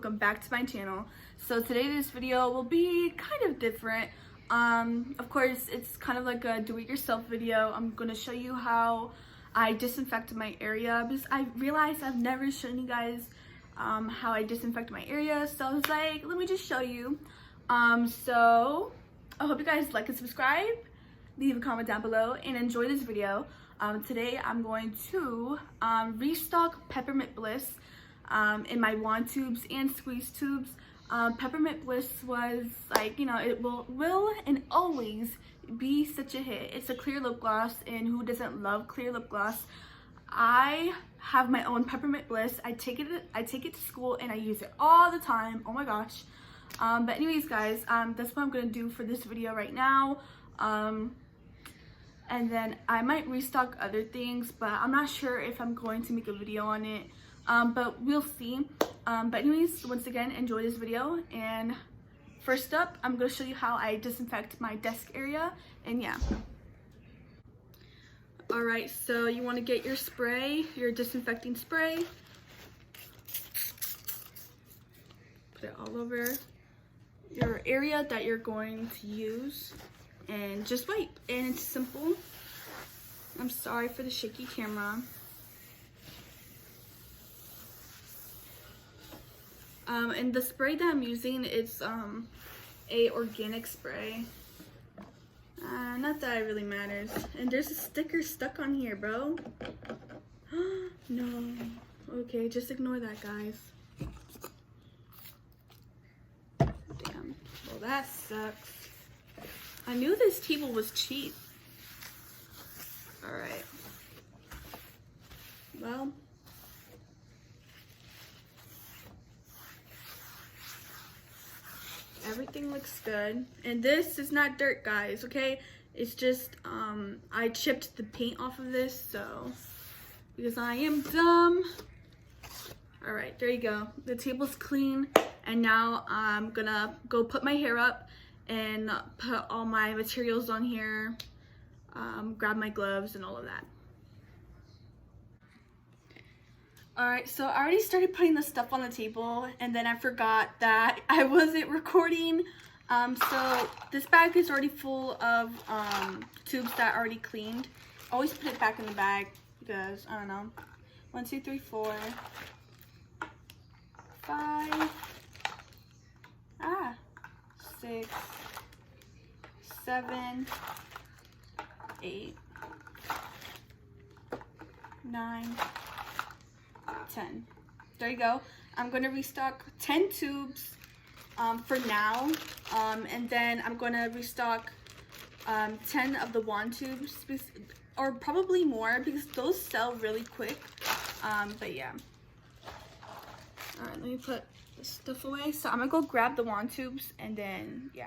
welcome back to my channel. So today this video will be kind of different. Of course it's kind of like a do-it-yourself video. I'm gonna show you how I disinfect my area because I realized I've never shown you guys how I disinfect my area, so I was like, let me just show you. So I hope you guys like and subscribe, leave a comment down below, and enjoy this video. Today I'm going to restock Peppermint Bliss in my wand tubes and squeeze tubes. Peppermint Bliss was like, you know, it will and always be such a hit. It's a clear lip gloss, and who doesn't love clear lip gloss? I have my own Peppermint Bliss. I take it to school and I use it all the time. Oh my gosh. But anyways guys, that's what I'm gonna do for this video right now. And then I might restock other things, but I'm not sure if I'm going to make a video on it. But we'll see. But anyways, once again, enjoy this video. And first up, I'm going to show you how I disinfect my desk area. And yeah. Alright, so you want to get your spray, your disinfecting spray. Put it all over your area that you're going to use. And just wipe. And it's simple. I'm sorry for the shaky camera. And the spray that I'm using is a organic spray. Not that it really matters. And there's a sticker stuck on here, bro. No. Okay, just ignore that, guys. Damn. Well, that sucks. I knew this table was cheap. Alright. Well. Everything looks good. And this is not dirt, guys, okay? It's just, I chipped the paint off of this, so, because I am dumb. Alright, there you go. The table's clean. And now I'm gonna go put my hair up and put all my materials on here, grab my gloves and all of that. Alright, so I already started putting the stuff on the table, and then I forgot that I wasn't recording. So this bag is already full of tubes that are already cleaned. Always put it back in the bag because, I don't know, 1, 2, 3, 4, 5, 6, 7, 8, 9, 10. There you go. I'm going to restock 10 tubes for now, and then I'm going to restock 10 of the wand tubes, or probably more because those sell really quick. But yeah. Alright, let me put this stuff away. So I'm going to go grab the wand tubes, and then yeah.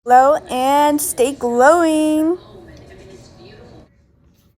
Glow and stay glowing.